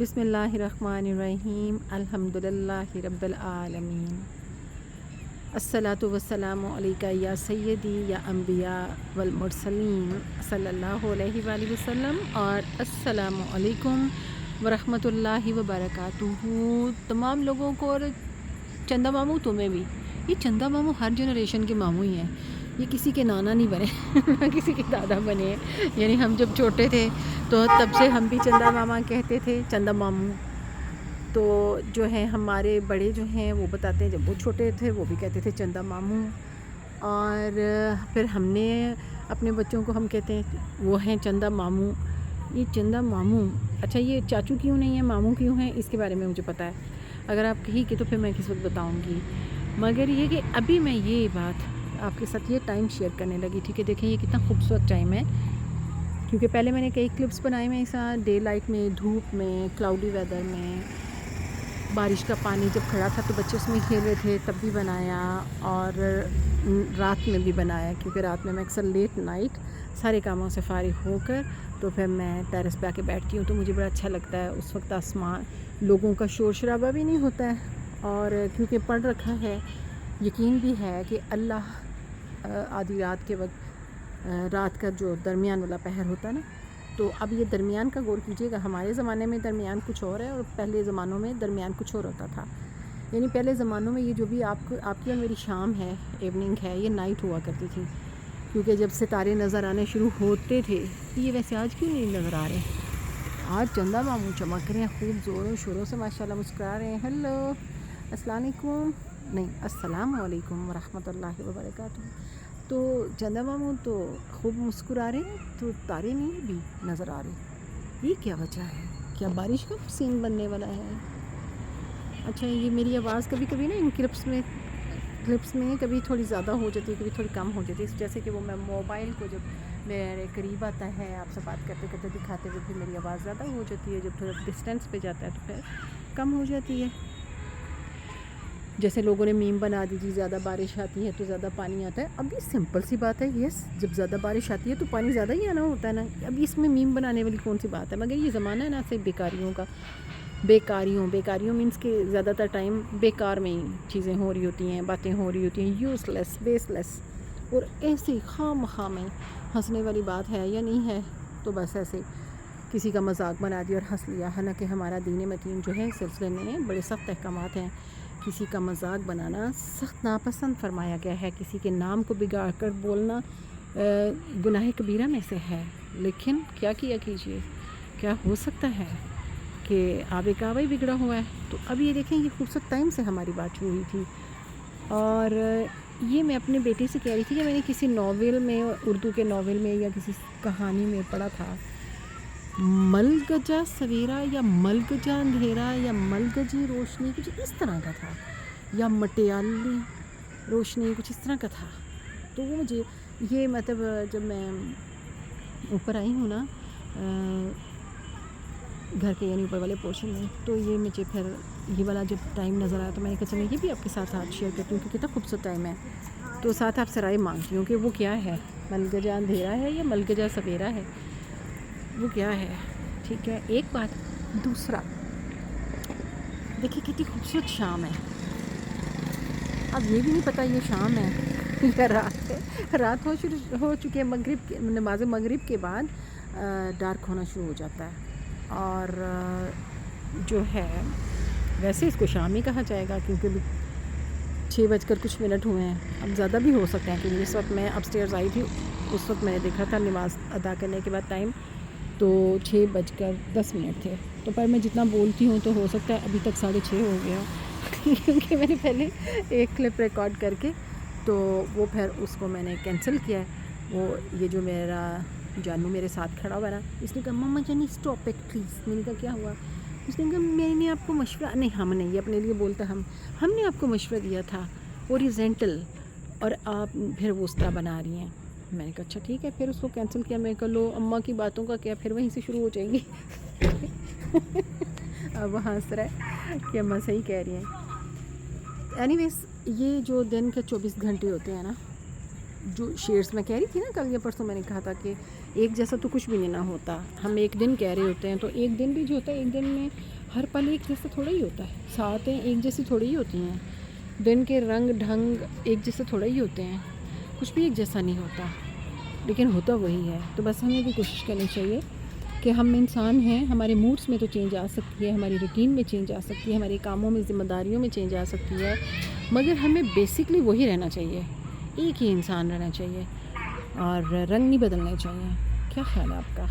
بسم اللہ الرحمن الرحیم الحمدللہ رب العالمین الصلاۃ والسلام علیکہ یا سیدی یا انبیاء والمرسلین صلی اللہ علیہ وآلہ وسلم، اور السلام علیکم ورحمۃ اللہ وبرکاتہ تمام لوگوں کو، اور چندہ ماموں تمہیں بھی۔ یہ چندہ ماموں ہر جنریشن کے ماموں ہی ہیں، یہ کسی کے نانا نہیں بنے نہ کسی کے دادا بنے ہیں۔ یعنی ہم جب چھوٹے تھے تو تب سے ہم بھی چندہ ماما کہتے تھے، چندہ ماموں۔ تو جو ہے ہمارے بڑے جو ہیں وہ بتاتے ہیں جب وہ چھوٹے تھے وہ بھی کہتے تھے چندہ ماموں، اور پھر ہم نے اپنے بچوں کو ہم کہتے ہیں وہ ہیں چندہ ماموں۔ یہ چندہ ماموں، اچھا یہ چاچو کیوں نہیں ہیں، ماموں کیوں ہیں، اس کے بارے میں مجھے پتہ ہے۔ اگر آپ کہیں کہ تو پھر میں کس وقت بتاؤں گی، مگر یہ کہ ابھی میں یہ بات آپ کے ساتھ یہ ٹائم شیئر کرنے لگی تھی کہ دیکھیں یہ کتنا خوبصورت ٹائم ہے، کیونکہ پہلے میں نے کئی کلپس بنائے میں ایسا ڈے لائٹ میں، دھوپ میں، کلاؤڈی ویدر میں، بارش کا پانی جب کھڑا تھا تو بچے اس میں کھیل رہے تھے تب بھی بنایا، اور رات میں بھی بنایا، کیونکہ رات میں اکثر لیٹ نائٹ سارے کاموں سے فارغ ہو کر تو پھر میں ٹیرس پہ آ کے بیٹھتی ہوں، تو مجھے بڑا اچھا لگتا ہے۔ اس وقت آسمان لوگوں کا شور شرابہ بھی نہیں ہوتا ہے، اور کیونکہ پڑھ رکھا ہے، یقین بھی ہے کہ اللہ آدھی رات کے وقت، رات کا جو درمیان والا پہر ہوتا ہے نا، تو اب یہ درمیان کا غور کیجیے گا۔ ہمارے زمانے میں درمیان کچھ اور ہے، اور پہلے زمانوں میں درمیان کچھ اور ہوتا تھا۔ یعنی پہلے زمانوں میں یہ جو بھی آپ کی اور میری شام ہے، ایوننگ ہے، یہ نائٹ ہوا کرتی تھی، کیونکہ جب ستارے نظر آنے شروع ہوتے تھے۔ یہ ویسے آج کیوں نہیں نظر آ رہے؟ آج چندہ ماموں چمک رہے ہیں، خوب زوروں شوروں سے ماشاءاللہ مسکرا رہے ہیں۔ ہیلو، السلام علیکم، نہیں السلام علیکم ورحمۃ اللہ وبرکاتہ۔ تو چندہ ماموں تو خوب مسکرا رہے ہیں، تو تارے نہیں بھی نظر آ رہے۔ یہ کیا وجہ ہے؟ کیا بارش کا سین بننے والا ہے؟ اچھا یہ میری آواز کبھی کبھی نا ان کلپس میں کبھی تھوڑی زیادہ ہو جاتی ہے، کبھی تھوڑی کم ہو جاتی ہے، جیسے کہ وہ میں موبائل کو جب میرے قریب آتا ہے آپ سے بات کرتے کرتے دکھاتے ہوئے پھر میری آواز زیادہ ہو جاتی ہے، جب تھوڑا ڈسٹینس پہ جاتا ہے تو پھر کم ہو جاتی ہے۔ جیسے لوگوں نے میم بنا دی تھی زیادہ بارش آتی ہے تو زیادہ پانی آتا ہے۔ اب یہ سمپل سی بات ہے، یس جب زیادہ بارش آتی ہے تو پانی زیادہ ہی آنا ہوتا ہے نا، اب اس میں میم بنانے والی کون سی بات ہے؟ مگر یہ زمانہ ہے نا صرف بیکاریوں کا، بیکاریوں مینس کہ زیادہ تر ٹائم بیکار میں ہی چیزیں ہو رہی ہوتی ہیں، باتیں ہو رہی ہوتی ہیں، یوز لیس، بیس لیس، اور ایسی خام میں ہنسنے والی بات ہے یا نہیں ہے، تو بس ایسے کسی کا مذاق بنا دیا اور ہنس لیا۔ حالانکہ ہمارا دین متین جو ہے اس سلسلے میں بڑے سخت احکامات ہیں، کسی کا مذاق بنانا سخت ناپسند فرمایا گیا ہے، کسی کے نام کو بگاڑ کر بولنا گناہ کبیرہ میں سے ہے۔ لیکن کیا کیجیے، کیا ہو سکتا ہے کہ آب کعبہ ہی بگڑا ہوا ہے۔ تو اب یہ دیکھیں، یہ خوبصورت ٹائم سے ہماری بات شروع ہوئی تھی، اور یہ میں اپنے بیٹے سے کہہ رہی تھی کہ میں نے کسی ناول میں، اردو کے ناول میں یا کسی کہانی میں پڑھا تھا، ملگجا سویرا یا ملگجا اندھیرا یا ملگجی روشنی، کچھ اس طرح کا تھا، یا مٹیالی روشنی، کچھ اس طرح کا تھا۔ تو وہ مجھے یہ مطلب جب میں اوپر آئی ہوں نا گھر کے یعنی اوپر والے پورشن میں، تو یہ مجھے پھر یہ والا جب ٹائم نظر آیا تو میں نے کہا چلیں یہ بھی آپ کے ساتھ شیئر کرتی ہوں کہ کتنا خوبصورت ٹائم ہے، تو ساتھ آپ سے رائے مانگتی ہوں کہ وہ کیا ہے، ملگجا اندھیرا ہے یا ملگجا سویرا ہے، وہ کیا ہے؟ ٹھیک ہے، ایک بات۔ دوسرا دیکھیے کتنی خوبصورت شام ہے، اب یہ بھی نہیں پتہ یہ شام ہے یا رات ہے۔ رات ہو چکی ہے، نماز مغرب کے بعد ڈارک ہونا شروع ہو جاتا ہے، اور جو ہے ویسے اس کو شام ہی کہا جائے گا، کیونکہ 6 بج کر کچھ ہوئے ہیں، اب زیادہ بھی ہو سکتے ہیں، کیونکہ اس وقت میں اپ اسٹیئرز آئی تھی، اس وقت میں نے دیکھا تھا نماز ادا کرنے کے بعد ٹائم تو 6:10 تھے، تو پر میں جتنا بولتی ہوں تو ہو سکتا ہے ابھی تک 6:30 ہو گیا کیونکہ میں نے پہلے ایک کلپ ریکارڈ کر کے تو وہ پھر اس کو میں نے کینسل کیا ہے۔ وہ یہ جو میرا جانو میرے ساتھ کھڑا ہوا نا، اس نے کہا مما جانی اسٹاپ اٹ پلیز۔ میں نے کہا کیا ہوا؟ اس نے کہا میں نے آپ کو مشورہ، نہیں ہم نے، یہ اپنے لیے بولتا، ہم نے آپ کو مشورہ دیا تھا اوریزنٹل، اور آپ پھر وہ اس طرح بنا رہی ہیں۔ میں نے کہا اچھا ٹھیک ہے، پھر اس کو کینسل کیا۔ میں کہا لو اماں کی باتوں کا کیا، پھر وہیں سے شروع ہو جائیں گی اب وہ ہنس رہا ہے کہ اماں صحیح کہہ رہی ہیں۔ اینی ویز یہ جو دن کے 24 گھنٹے ہوتے ہیں نا، جو شیئرس میں کہہ رہی تھی نا کل یا پرسوں میں نے کہا تھا کہ ایک جیسا تو کچھ بھی نہیں نہ ہوتا. ہم ایک دن کہہ رہے ہوتے ہیں تو ایک دن بھی جو ہوتا ہے ایک دن میں ہر پل ایک جیسا تھوڑا ہی ہوتا ہے. ساتیں ایک جیسی تھوڑی ہی ہوتی ہیں. دن کے رنگ ڈھنگ ایک جیسے تھوڑا ہی ہوتے ہیں. کچھ بھی ایک جیسا نہیں ہوتا لیکن ہوتا وہی ہے. تو بس ہمیں بھی کوشش کرنی چاہیے کہ ہم انسان ہیں, ہمارے موڈس میں تو چینج آ سکتی ہے, ہماری روٹین میں چینج آ سکتی ہے, ہمارے کاموں میں ذمہ داریوں میں چینج آ سکتی ہے, مگر ہمیں بیسکلی وہی رہنا چاہیے, ایک ہی انسان رہنا چاہیے اور رنگ نہیں بدلنے چاہیے. کیا خیال ہے آپ کا؟